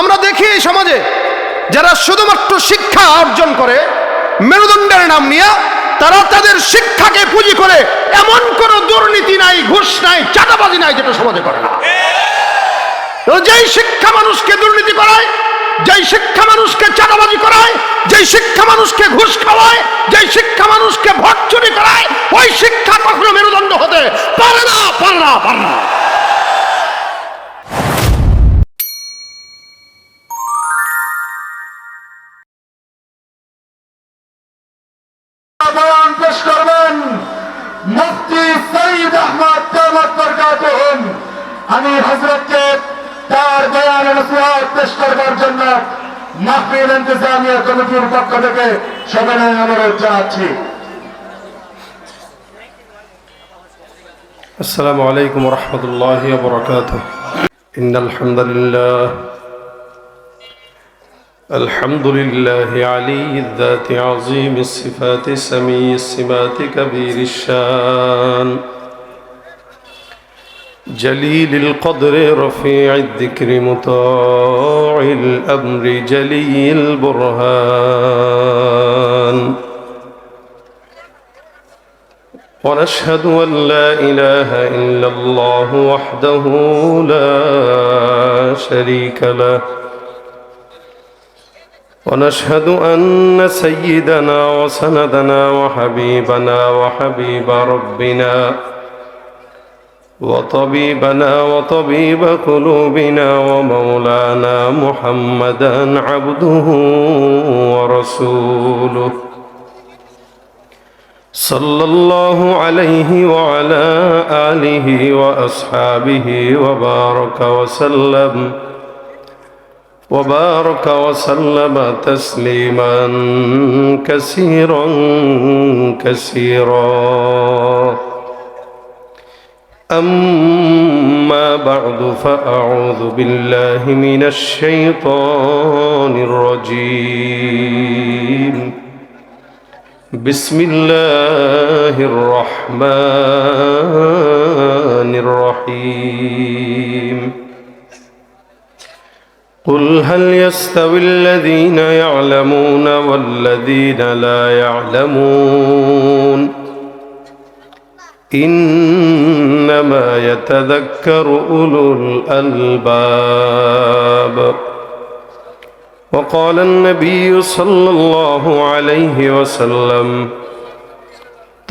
আমরা দেখি এই সমাজে যারা শুধুমাত্র শিক্ষা অর্জন করে মেরুদণ্ডের নাম নিয়ে, তারা তাদের শিক্ষাকে পুঁজি করে এমন কোন দুর্নীতি নাই, ঘুষ নাই, চাঁদাবাজি নাই যেটা সমাজে করে না। যেই শিক্ষা মানুষকে দুর্নীতি করায়, যেই শিক্ষা মানুষকে চাঁদাবাজি করায়, যেই শিক্ষা মানুষকে ঘুষ খাওয়ায়, যেই শিক্ষা মানুষকে ভোট চুরি করায়, ওই শিক্ষা কখনো মেরুদণ্ড হতে পারে না, পারে না, পারে না। পেশ করবেন মুফতি সঈদ আহমদ দামাত বরকাতুহুম। আমি হযরতকে তার বয়ান নসিহত পেশ করবার জন্য মাহফিল ইন্তেজামিয়া কমিটির পক্ষ থেকে সবাই অনুরোধ জানাচ্ছি। আসসালামু আলাইকুম ওয়া রাহমাতুল্লাহি ওয়া বারাকাতুহু। ইন্নাল হামদুলিল্লাহ الحمد لله علي الذات عظيم الصفات سمي السمات كبير الشان جليل القدر رفيع الذكر مطاع الأمر جلي البرهان ونشهد أن لا إله إلا الله وحده لا شريك له ونشهد أن سيدنا وسندنا وحبيبنا وحبيب ربنا وطبيبنا وطبيب قلوبنا ومولانا محمدا عبده ورسوله صلى الله عليه وعلى آله وأصحابه وبارك وسلم تسليما كثيرا كثيرا. أما بعد فأعوذ بالله من الشيطان الرجيم. بسم الله الرحمن الرحيم. قل هل يستوي الذين يعلمون والذين لا يعلمون إنما يتذكر أولو الألباب. وقال النبي صلى الله عليه وسلم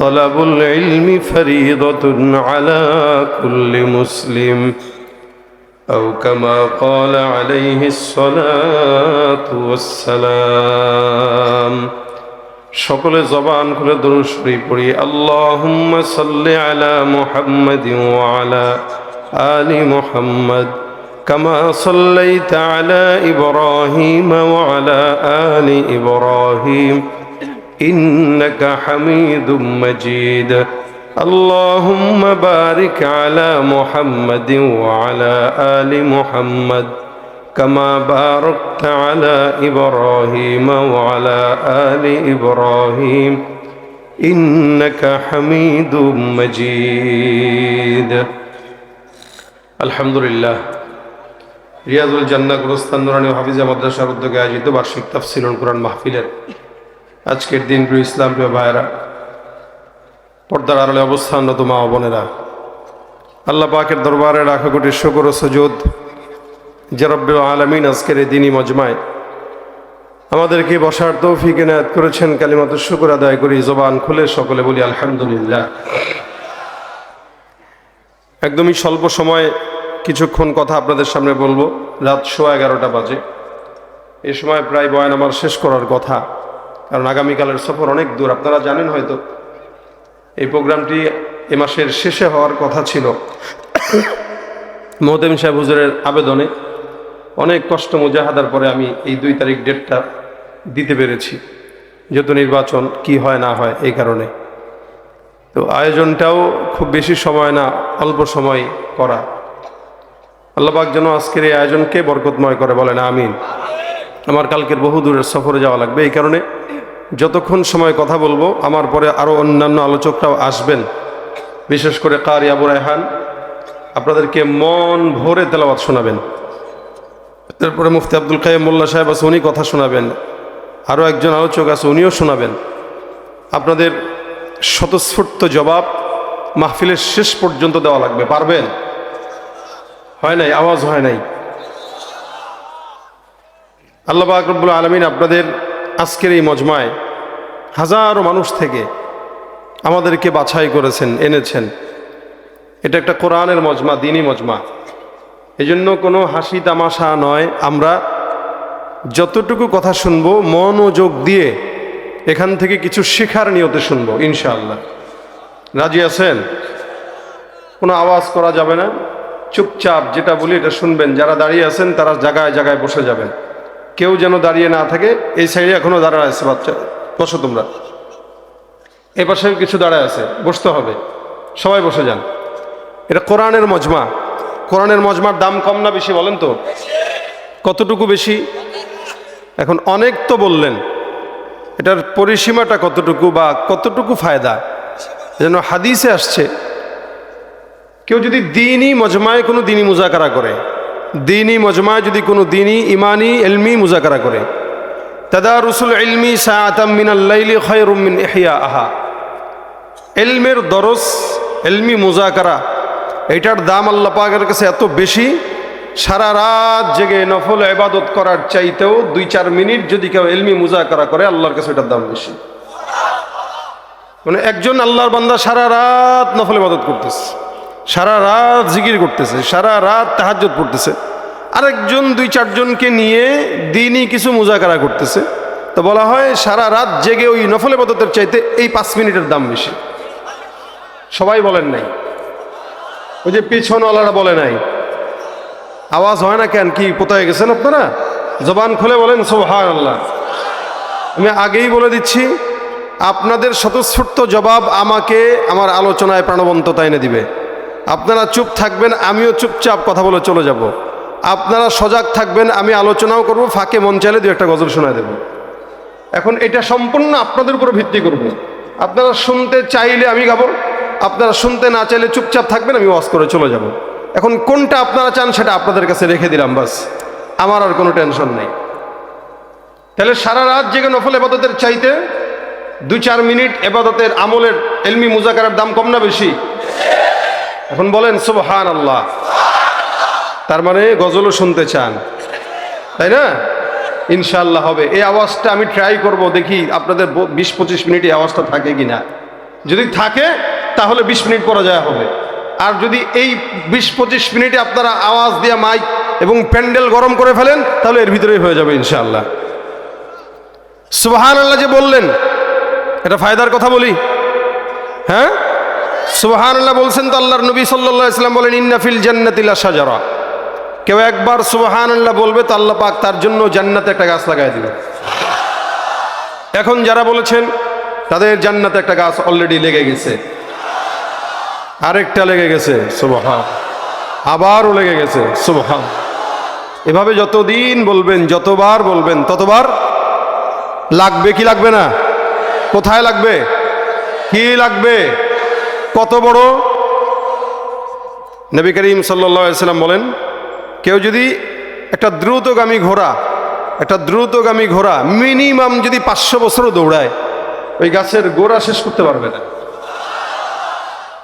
طلب العلم فريضة على كل مسلم أو كما قال عليه الصلاة والسلام. সকলে জবান খুলে দরুদ শরীফ পড়ি। আল্লাহুম্মা সাল্লি আলা মুহাম্মাদিন ওয়া আলা আলি মুহাম্মাদ কামা সাল্লাইতা আলা ইব্রাহিম ওয়া আলা আলি ইব্রাহিম ইন্নাকা হামিদুম মাজিদ. اللهم بارك على محمد وعلى آل محمد كما باركت على إبراهيم وعلى آل إبراهيم إنك حميد مجيد. الحمد لله. রিয়াজুল জান্নাহ গুরুস্থান নুরানী হাফিজা মাদ্রাসার উদ্যোগে আয়োজিত বার্ষিক তাফসীরুল কুরআন মাহফিলের আজকের দিন প্রিয় ইসলাম প্রিয় ভাইরা, পর্দার আড়ালে অবস্থানরত মা ও বোনেরা, আল্লাহ পাকের দরবারে লাখো কোটি শুকর ও সুজুদ যে রব্বুল আলামিন আজকের এই দিনী মজমায় আমাদেরকে বসার তৌফিক এনায়েত করেছেন। কালিমাতুশ শুকর আদায় করি, জবান খুলে সকলে বলি আলহামদুলিল্লাহ। একদমই স্বল্প সময় কিছুক্ষণ কথা আপনাদের সামনে বলবো। রাত 11:15 বাজে। এই সময় প্রায় বয়ান আমার শেষ করার কথা, কারণ আগামীকালের সফর অনেক দূর। আপনারা জানেন হয়তো এই প্রোগ্রামটি এ মাসের শেষে হওয়ার কথা ছিল। মোহতেম সাহেব হুজুরের আবেদনে অনেক কষ্ট মুজাহাদার পরে আমি এই 2 তারিখ ডেটটা দিতে পেরেছি, যেহেতু নির্বাচন কি হয় না হয় এই কারণে। তো আয়োজনটাও খুব বেশি সময় না, অল্প সময় করা। আল্লাহ পাক যেন আজকের এই আয়োজনকে বরকতময় করে, বলেন আমিন। আমার কালকের বহু দূরের সফরে যাওয়া লাগবে, এই কারণে যতক্ষণ সময় কথা বলবো, আমার পরে আরও অন্যান্য আলোচকরাও আসবেন, বিশেষ করে কারি আবু রায়হান আপনাদেরকে মন ভরে তেলাওয়াত শোনাবেন। এরপরে মুফতি আব্দুল কাইয়ুম মোল্লা সাহেব আছে, উনি কথা শোনাবেন। আরও একজন আলোচক আছে, উনিও শোনাবেন। আপনাদের স্বতঃস্ফূর্ত জবাব মাহফিলের শেষ পর্যন্ত দেওয়া লাগবে। পারবেন? হয় নাই, আওয়াজ হয় নাই। আল্লাহ পাক রব্বুল আলামিন আপনাদের আজকের এই মজমায় হাজারো মানুষ থেকে আমাদেরকে বাছাই করেছেন, এনেছেন। এটা একটা কোরআনের মজমা, দ্বীনি মজমা। এই জন্য কোনো হাসি তামাশা নয়। আমরা যতটুকু কথা শুনবো মনোযোগ দিয়ে এখান থেকে কিছু শেখার নিয়তে শুনবো ইনশাআল্লাহ। রাজি আছেন? কোনো আওয়াজ করা যাবে না, চুপচাপ যেটা বলি এটা শুনবেন। যারা দাঁড়িয়ে আছেন তারা জায়গায় জায়গায় বসে যাবেন, কেউ যেন দাঁড়িয়ে না থাকে। এই সাইডে এখনো দাঁড়ায় আছে বাচ্চা, বসো তোমরা। এ পাশে কিছু দাঁড়ায় আছে, বসতে হবে, সবাই বসে যান। এটা কোরআনের মজমা। কোরআনের মজমার দাম কম না বেশি বলেন তো? কতটুকু বেশি? এখন অনেক তো বললেন, এটার পরিসীমাটা কতটুকু বা কতটুকু ফায়দা? যেন হাদিসে আসছে, কেউ যদি দ্বীনি মজমায় কোনো দ্বীনি মুজাকারা করে, দ্বীনি মজমায় যদি কোনো দ্বীনি ইমানি ইলমি মুজাকারা করে, তাদারুসুল ইলমি সাআতাম মিনাল লাইলি খায়রুম মিন ইহইয়াহা। ইলমের দরস, ইলমি মুজাকারা, এটার দাম আল্লাহ পাকের কাছে এত বেশি, সারা রাত জেগে নফল ইবাদত করার চাইতেও 2-4 মিনিট যদি কেউ ইলমি মুজাকারা করে, আল্লাহর কাছে এটার দাম বেশি। মানে একজন আল্লাহর বান্দা সারা রাত নফল ইবাদত করতেছে, সারা রাত জিকির করতেছে, সারা রাত তাহাজ্জুদ পড়তেছে, আরেকজন 2-4 জনকে নিয়ে দ্বীনি কিছু মুজাকারা করতেছে, তো বলা হয় সারা রাত জেগে ওই নফল ইবাদতের চাইতে এই 5 মিনিটের দাম বেশি। সবাই বলেন নাই, ওই যে পিছনওয়ালারা বলে নাই। আওয়াজ হয় না কেন? কি কোথায় গেছেন আপনারা? জবান খুলে বলেন সুবহানাল্লাহ। আমি আগেই বলে দিচ্ছি, আপনাদের স্বতঃস্ফূর্ত জবাব আমাকে আমার আলোচনায় প্রাণবন্ততা এনে দিবে। আপনারা চুপ থাকবেন, আমিও চুপচাপ কথা বলে চলে যাব। আপনারা সজাগ থাকবেন, আমি আলোচনাও করব, ফাঁকে মন চাইলে 2-1টা গজল শোনায় দেব। এখন এটা সম্পূর্ণ আপনাদের উপর ভিত্তি করব। আপনারা শুনতে চাইলে আমি গাবো, আপনারা শুনতে না চাইলে চুপচাপ থাকবেন, আমি ওয়াজ করে চলে যাব। এখন কোনটা আপনারা চান সেটা আপনাদের কাছে রেখে দিলাম, বাস। আমার আর কোনো টেনশন নেই। তাহলে সারা রাত জেগে নফল ইবাদতের চাইতে 2-4 মিনিট ইবাদতের আমলের ইলমি মুজাকারার দাম কম না বেশি? এখন বলেন সুবহানাল্লাহ। তার মানে গজলও শুনতে চান, তাই না? ইনশাআল্লাহ হবে। এই আওয়াজটা আমি ট্রাই করব, দেখি আপনাদের 20-25 মিনিট এই আওয়াজটা থাকে কিনা। যদি থাকে তাহলে 20 মিনিট পরে যায় হবে। আর যদি এই 20-25 মিনিটে আপনারা আওয়াজ দিয়ে মাইক এবং প্যান্ডেল গরম করে ফেলেন, তাহলে এর ভিতরেই হয়ে যাবে ইনশাআল্লাহ। সুবহানাল্লাহ যে বললেন, এটা ফায়দার কথা বলি। হ্যাঁ, সুবহানাল্লাহ বলছেন তো আল্লাহর নবী সাল্লাল্লাহু আলাইহি ওয়াসাল্লাম বলেন, ইন্না ফিল জান্নাতি লাশাজারা। কেউ একবার সুবহানাল্লাহ বলবে তো আল্লাহ পাক তার জন্য জান্নাতে একটা গাছ লাগাই দিবে। এখন যারা বলেছেন তাদের জান্নাতে একটা গাছ অলরেডি লেগে গেছে, আরেকটা লেগে গেছে, সুবহান, আবারও লেগে গেছে, সুবহান। এভাবে যতদিন বলবেন, যতবার বলবেন, ততবার লাগবে কি লাগবে না? কোথায় লাগবে? কি লাগবে? কত বড়? নবী করিম সাল্লাল্লাহু আলাইহি ওয়াসাল্লাম বলেন, কেউ যদি একটা দ্রুতগামী ঘোড়া মিনিমাম যদি 500 বছরও দৌড়ায়, ওই গাছের গোড়া শেষ করতে পারবে না।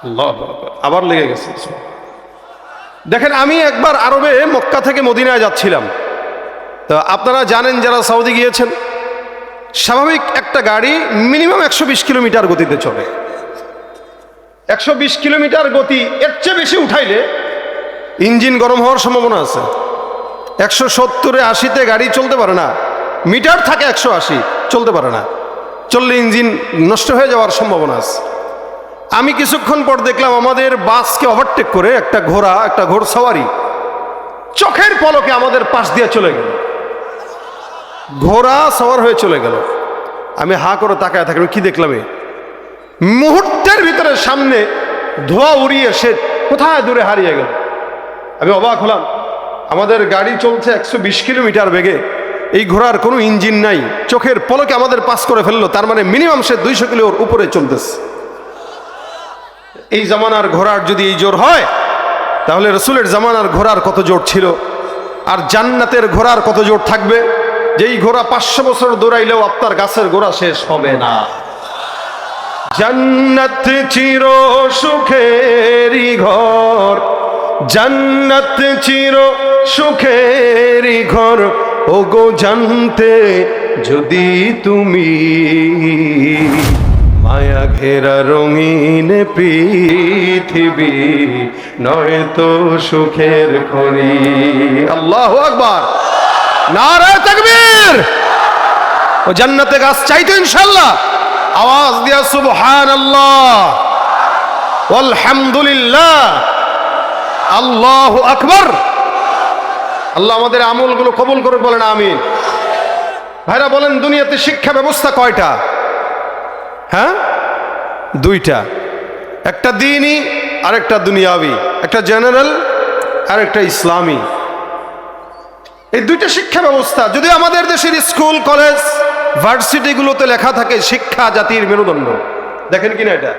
আল্লাহু আকবার, আবার লেগে গেছে। দেখেন, আমি একবার আরবে মক্কা থেকে মদিনায় যাচ্ছিলাম। তো আপনারা জানেন যারা সৌদি গিয়েছেন, স্বাভাবিক একটা গাড়ি মিনিমাম 120 কিলোমিটার গতিতে চলে। 120 কিলোমিটার গতি, এর চেয়ে বেশি উঠাইলে ইঞ্জিন গরম হওয়ার সম্ভাবনা আছে। 170-80-তে গাড়ি চলতে পারে না, মিটার থাকে 180, চলতে পারে না। চললে ইঞ্জিন নষ্ট হয়ে যাওয়ার সম্ভাবনা আছে। আমি কিছুক্ষণ পর দেখলাম আমাদের বাসকে ওভারটেক করে একটা ঘোড়সওয়ারি চোখের পলকে আমাদের পাশ দিয়ে চলে গেল, ঘোড়া সওয়ার হয়ে চলে গেল। আমি হা করে তাকায় থাকলাম, কি দেখলাম? মুহূর্তের ভিতরে সামনে ধোঁয়া উড়িয়ে সে কোথায় দূরে হারিয়ে গেল। আমি অবাক হলাম, আমাদের গাড়ি চলছে 120 কিলোমিটার বেগে, এই ঘোড়ার কোনো ইঞ্জিন নাই, চোখের পলকে আমাদের পাস করে ফেললো। তার মানে মিনিমাম সে 200 কিলোর উপরে চলতেছে। এই জামানার ঘোড়ার যদি এই জোর হয়, তাহলে রসুলের জামানার ঘোড়ার কত জোর ছিল। আর জান্নাতের ঘোড়ার কত জোর থাকবে, যেই ঘোড়া 500 বছর দৌড়াইলেও আপনার গাছের ঘোড়া শেষ হবে না। জান্নাত চির সুখেরই ঘর, জান্নাত চির সুখেরই ঘর, ওগো জানতে যদি তুমি, মায়া ঘেরা রঙিন পৃথিবী নয়তো সুখের খনি। আল্লাহু আকবার, নারে তাকবীর। ও জান্নাতে গাছ চাইতো ইনশাআল্লাহ, আওয়াজ দিয়া সুবহানাল্লাহ আলহামদুলিল্লাহ আল্লাহু আকবার। আল্লাহ আমাদের আমলগুলো কবুল করে, বলেন আমিন। ভাইরা বলেন, দুনিয়াতে শিক্ষা ব্যবস্থা কয়টা? হ্যাঁ, দুইটা। একটা দ্বীনি আর একটা দুনিয়াবি, একটা জেনারেল আর একটা ইসলামী। এই দুইটা শিক্ষা ব্যবস্থা। যদি আমাদের দেশের স্কুল কলেজ ভার্সিটিগুলোতে লেখা থাকে শিক্ষা জাতির মেরুদণ্ড, দেখেন কিনা এটা?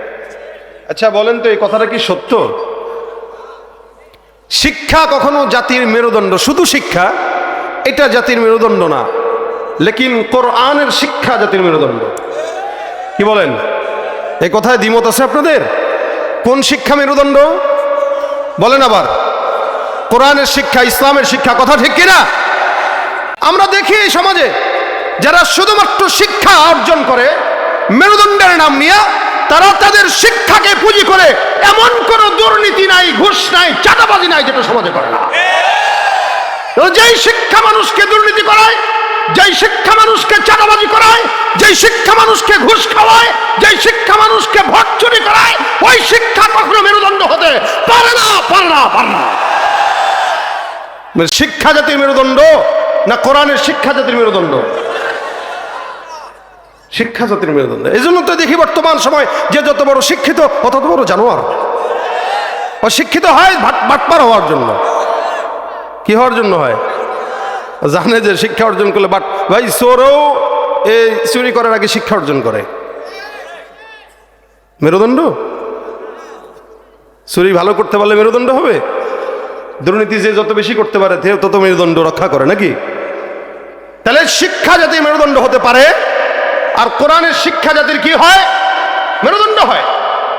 আচ্ছা বলেন তো, এই কথাটা কি সত্য? শিক্ষা কখনো জাতির মেরুদণ্ড, শুধু শিক্ষা এটা জাতির মেরুদণ্ড না, লেকিন কোরআনের শিক্ষা জাতির মেরুদণ্ড। কি বলেন? এই কথায় দ্বিমত আছে আপনাদের? কোন শিক্ষা মেরুদণ্ড বলেন আবার? কোরআনের শিক্ষা, ইসলামের শিক্ষা, কথা ঠিক কিনা? আমরা দেখি এই সমাজে যারা শুধুমাত্র শিক্ষা অর্জন করে মেরুদণ্ডের নাম নিয়ে, তারা তাদের শিক্ষাকে পুঁজি করে এমন কোন দুর্নীতি নাই, ঘুষ নাই, চাঁদাবাজি নাই যেটা সমাজে করে না। যেই শিক্ষা মানুষকে দুর্নীতি করায়, যেই শিক্ষা মানুষকে চাঁদাবাজি করায়, যেই শিক্ষা মানুষকে ঘুষ খাওয়ায়, যেই শিক্ষা মানুষকে ভোট চুরি করায়, ওই শিক্ষা কখনো মেরুদণ্ড হতে পারে না, পারে না, পারে না। শিক্ষা জাতির মেরুদণ্ড না কোরআনের শিক্ষা জাতির মেরুদণ্ড? শিক্ষা জাতির মেরুদণ্ড। এই জন্য তো দেখি বর্তমান সময় যে যত বড় শিক্ষিত তত বড় জানোয়ার। ও শিক্ষিত হয় বাটপার হওয়ার জন্য। কি হওয়ার জন্য হয়? জানে যে শিক্ষা অর্জন করলে বাট, ভাই চোরও এই চুরি করার আগে শিক্ষা অর্জন করে। মেরুদণ্ড? চুরি ভালো করতে পারলে মেরুদণ্ড হবে? দুর্নীতি যে যত বেশি করতে পারে তত মেরুদণ্ড রক্ষা করে নাকি? তাহলে শিক্ষা জাতির মেরুদণ্ড হতে পারে, আর কোরআনের শিক্ষা জাতির কি হয়? মেরুদণ্ড হয়।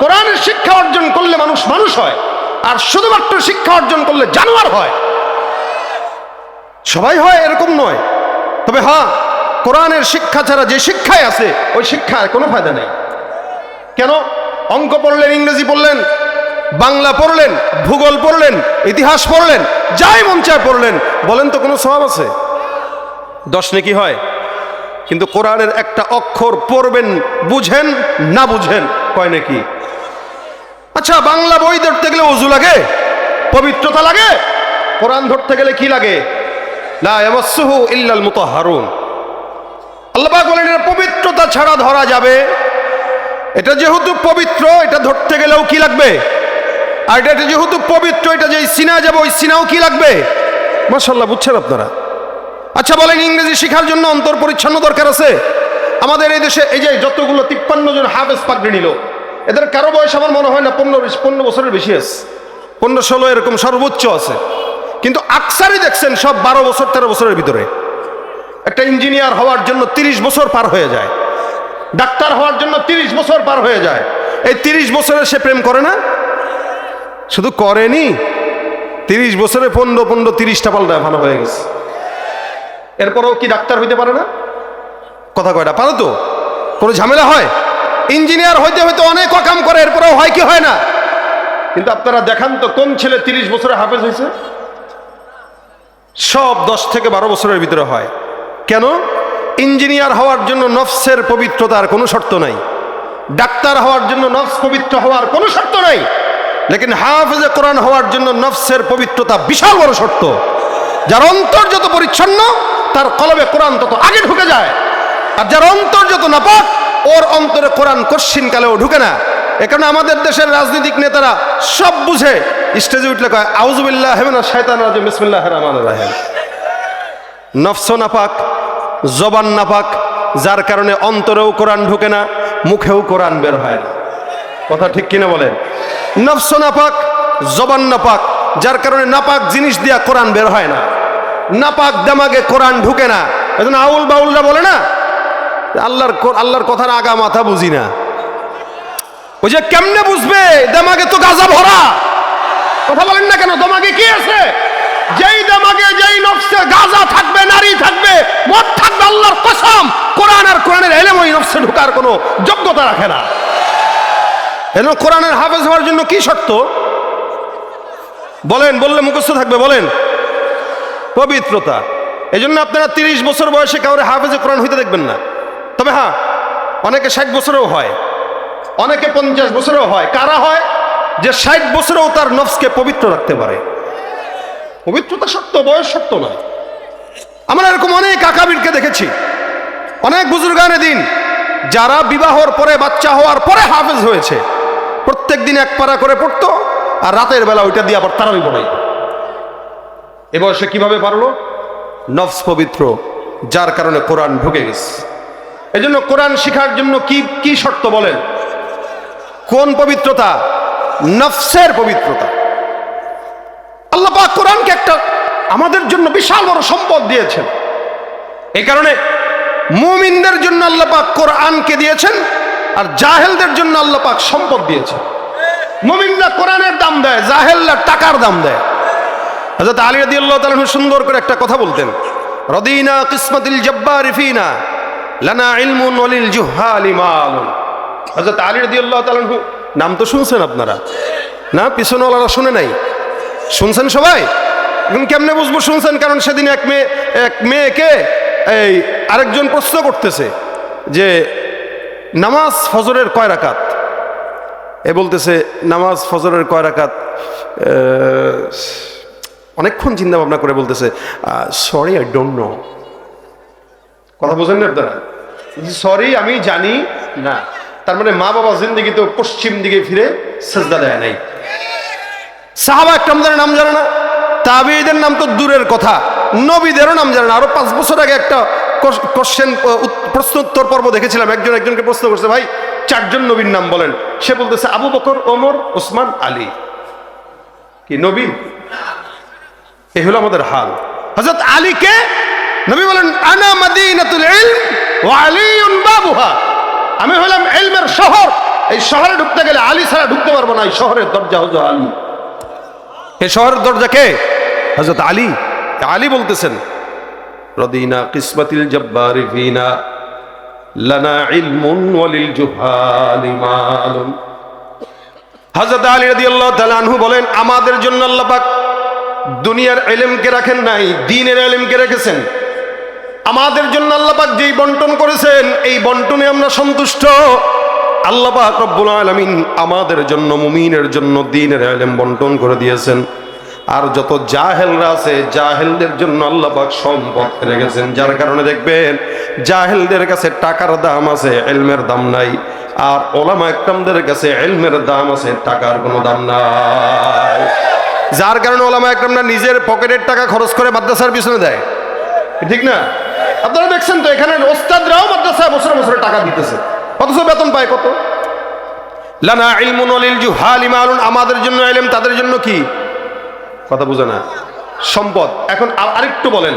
কোরআনের শিক্ষা অর্জন করলে মানুষ মানুষ হয়, আর শুধুমাত্র শিক্ষা অর্জন করলে জানোয়ার হয়। সবাই হয় এরকম নয়, তবে হ্যাঁ, কোরআনের শিক্ষা ছাড়া যে শিক্ষায় আছে ওই শিক্ষার কোনো ফায়দা নেই। কেন? অঙ্ক পড়লেন, ইংরেজি পড়লেন, বাংলা পড়লেন, ভূগোল পড়লেন, ইতিহাস পড়লেন, যাই মন চায় পড়লেন, বলেন তো কোনো সওয়াব আছে? 10 নেকি হয়। কিন্তু কোরআনের একটা অক্ষর পড়বেন, বুঝেন না বুঝেন, কয় নাকি? আচ্ছা, বাংলা বই ধরতে গেলে ওযু লাগে, পবিত্রতা লাগে। কোরআন ধরতে গেলে কি লাগে? লা ইয়ামাসসুহু ইল্লাল মুতাহহারুন। আল্লাহ পাক বলেন এটা পবিত্রতা ছাড়া ধরা যাবে। এটা যেহেতু পবিত্র, এটা ধরতে গেলেও কি লাগবে? আর এটা যেহেতু পবিত্র, এটা যে সিনা যাবে ওই সিনাও কি লাগবে? মাশাআল্লাহ, বুঝছেন আপনারা? আচ্ছা বলেন, ইংরেজি শেখার জন্য অন্তর পরিচ্ছন্ন দরকার আছে? আমাদের এই দেশে এই যে যতগুলো 53 জন হাফেজ পাগড়ি নিল, এদের কারো বয়স আমার মনে হয় না 15 বছরের বেশি আছে, 15-16 এরকম সর্বোচ্চ আছে। কিন্তু আকসারই দেখছেন সব 12 বছর 13 বছরের ভিতরে। একটা ইঞ্জিনিয়ার হওয়ার জন্য 30 বছর পার হয়ে যায়, ডাক্তার হওয়ার জন্য 30 বছর পার হয়ে যায়। এই 30 বছরে সে প্রেম করে না? শুধু করেনি, 30 বছরে 15-30টা পাল্টা ভালো হয়ে গেছে। এরপরেও কি ডাক্তার হইতে পারে না? কথা কয়টা পারে তো? কোনো ঝামেলা হয়? ইঞ্জিনিয়ার হইতে হইতে অনেক কাম করে, এরপরেও হয় কি হয় না? কিন্তু আপনারা দেখান তো কোন ছেলে 30 বছরে হাফেজ হয়েছে? সব 10 থেকে 12 বছরের ভিতরে হয়। কেন? ইঞ্জিনিয়ার হওয়ার জন্য নফসের পবিত্রতার কোনো শর্ত নাই, ডাক্তার হওয়ার জন্য নফস পবিত্র হওয়ার কোনো শর্ত নাই, লেকিন হাফেজে কোরআন হওয়ার জন্য নফসের পবিত্রতা বিশাল বড় শর্ত। যার অন্তর যত পরিচ্ছন্ন তার কলবে কোরআন তত আগে ঢুকে যায়, আর যার অন্তর যত নাপাক ওর অন্তরে কোরআন কশ্চিন কালেও ঢুকে না। এখানে আমাদের দেশের রাজনৈতিক নেতারা সব বুঝে স্টেজে উঠলে কয় আউযুবিল্লাহি মিনাশ শাইতানির রাজিম বিসমিল্লাহির রহমানির রহিম। নফস নাপাক, জবান নাপাক, যার কারণে অন্তরেও কোরআন ঢুকে না, মুখেও কোরআন বের হয় না। কথা ঠিক কিনা বলেন? নফস নাপাক, জবান নাপাক, যার কারণে নাপাক জিনিস দিয়া কোরআন বের হয় না। নাপাক দামাগে কোরআন ঢুকে না। এজন্য আউল বাউলরা বলে না আল্লাহর কথার আগা মাথা বুঝি না। ওই যে কেমনে বুঝবে, দামাগে তো গাজা ভরা। কথা বলেন না কেন? দামাগে কি আছে? যেই দামাগে যেই নফসে গাজা থাকবে, নারী থাকবে, মদ থাকবে, আল্লাহর কসম কোরআন আর কোরআনের ইলম ওই নফসে ঢোকার কোনো যোগ্যতা রাখে না। এজন্য কোরআনের হাফেজ হওয়ার জন্য কি শর্ত বলেন? বললে মুখস্থ থাকবে। বলেন, পবিত্রতা। এজন্য আপনারা 30 বছর বয়সে কাউরে হাফেজে কোরআন হইতে দেখবেন না। তবে হ্যাঁ, অনেকে 60 বছরেও হয়, অনেকে 50 বছরেও হয়। কারা হয়? যে 60 বছরেও তার নফসকে পবিত্র রাখতে পারে। পবিত্রতা সত্য, বয়স সত্য নয়। আমরা এরকম অনেক আকাবিরকে দেখেছি, অনেক বুজুর্গানে দিন যারা বিবাহর পরে, বাচ্চা হওয়ার পরে হাফেজ হয়েছে। প্রত্যেক দিন এক পারা করে পড়তো, আর রাতের বেলা ওইটা দিয়ে আবার তারাবি পড়াইতো। এ বয়সে কিভাবে পারলো? নফস পবিত্র, যার কারণে কোরআন ঢুকে গেছে। এই জন্য কোরআন শিখার জন্য কি কি শর্ত বলেন? কোন পবিত্রতা? নফসের পবিত্রতা। আল্লাহ পাক কোরআনকে একটা আমাদের জন্য বিশাল বড় সম্পদ দিয়েছেন। এই কারণে মুমিনদের জন্য আল্লাহ পাক কোরআনকে দিয়েছেন, আর জাহেলদের জন্য আল্লাহ পাক সম্পদ দিয়েছেন। মুমিনরা কোরআনের দাম দেয়, জাহেলরা টাকার দাম দেয়। হযরত আলী রাদিয়াল্লাহু তাআলা সুন্দর করে একটা কথা বলতেন, রদিনা কিসমাতিল জব্বার ফিনা লানা ইলমুন ওয়ালিল জুহালি মালুন। হযরত আলী রাদিয়াল্লাহু তাআলা নাম তো শুনছেন আপনারা না? পিছনেওয়ালারা শুনে নাই? শুনছেন সবাই? এখন কেমনে বুঝবো শুনছেন? কারণ সেদিন এক মেয়েকে এই আরেকজন প্রশ্ন করতেছে যে নামাজ ফজরের কয় রাকাত? এ বলতেছে নামাজ ফজরের কয় রাকাত? অনেকক্ষণ চিন্তা ভাবনা করে বলতেছে সরি আই ডোন্ট নো। কথা বোঝেন না আপনারা? সরি আমি জানি না। তার মানে মা বাবা জিন্দেগি তো পশ্চিম দিকে ফিরে সেজদা দেয় নাই। সাহাবা একরামদের নাম জানে না, তাবেঈদের নাম তো দূরের কথা, নবীদেরও নাম জানে না। আরো 5 বছর আগে একটা প্রশ্ন উত্তর পর্ব দেখেছিলাম, একজনকে প্রশ্ন করছে, ভাই 4 জন নবীর নাম বলেন। সে বলতেছে আবু বকর, ওমর, ওসমান, আলী। কি নবী? এই হলো আমাদের হাল। হযরত আলীকে নবী বলেন আনা মাদিনাতুল ইলম ওয়া আলীউন বাবুহা। আমি হলাম ইলমের শহর, এই শহরে ঢুকতে গেলে আলী ছাড়া ঢুকতে পারবো না। এই শহরের দরজা হলো আলী। এই শহরের দরজা কে? হযরত আলী। আলী বলতেছেন রদিনা কিসমাতিল জব্বারি ফিনা লানা ইলমুন ওয়ালিল জুহালি মালুন। হযরত আলী রাদিয়াল্লাহু তাআলা আনহু বলেন আমাদের জন্য আল্লাহ পাক দুনিয়ার ইলমকে রাখেন নাই, দ্বীনের ইলমকে রেখেছেন। আমাদের জন্য আল্লাহ পাক যেই বন্টন করেছেন, এই বন্টনে আমরা সন্তুষ্ট। আল্লাহ পাক রব্বুল আলামিন আমাদের জন্য, মুমিনের জন্য দ্বীনের ইলম বন্টন করে দিয়েছেন। আর যত জাহেলরা আছে, জাহেলদের জন্য আল্লাহ পাক সম্পদ রেখেছেন। যার কারণে দেখবেন জাহেলদের কাছে টাকার দাম আছে, ইলমের দাম নাই। আর ওলামা একরামদের কাছে ইলমের দাম আছে, টাকার কোনো দাম নাই। যার কারণে ওলামা একরামরা নিজের পকেটের টাকা খরচ করে মাদ্রাসার পিছনে দেয়, ঠিক না? আপনারা দেখছেন তো, এখানে ওস্তাদরাও মাদ্রাসায় বছরে বছরে টাকা দিতেছে, অথচ বেতন পায় কত? লানা ইলমুন ওয়ালিল জুহালি মালুন। আমাদের জন্য ইলম, তাদের জন্য কি? কথা বুঝে না? সম্পদ। এখন আরেকটু বলেন,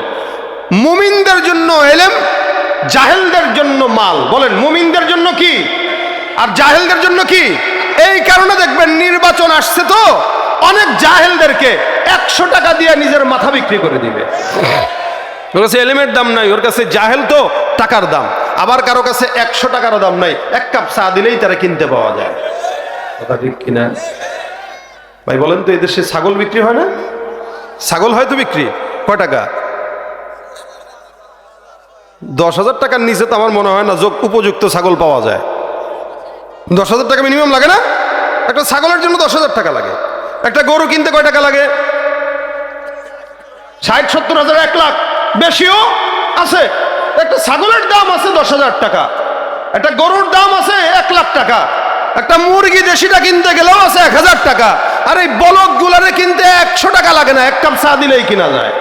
মুমিনদের জন্য ইলম, জাহেলদের জন্য মাল। বলেন মুমিনদের জন্য কি আর জাহেলদের জন্য কি? এই কারণে দেখবেন নির্বাচন আসছে তো, অনেক জাহেলদেরকে 100 টাকা দিয়ে নিজের মাথা বিক্রি করে দিবে। ওর কাছে এলিমের দাম নাই, ওর কাছে জাহেল তো টাকার দাম। আবার কারো কাছে 100 টাকারও দাম নাই, 1 কাপ চা দিলেই তারা কিনতে পাওয়া যায়। কথা ঠিক কিনা ভাই? বলেন তো, এই দেশে ছাগল বিক্রি হয় না? ছাগল হয়তো বিক্রি কয় টাকা? 10,000 টাকার নিচে তো আমার মনে হয় না উপযুক্ত ছাগল পাওয়া যায়। 10,000 টাকা মিনিমাম লাগে না? একটা ছাগলের জন্য 10,000 টাকা লাগে। একটা গরু কিনতে কয় টাকা লাগে? 60-70 হাজার, 1 লাখ, বেশিও আছে। একটা ছাগলের দাম আছে 10,000 টাকা, একটা গরুর দাম আছে 1 লাখ টাকা, একটা মুরগি দেশিটা কিনতে গেলেও আছে 1,000 টাকা। আর এই বলদ গুলারে কিনতে 100 টাকা লাগে না, 1 কাপ চা দিলেই কিনা যায়।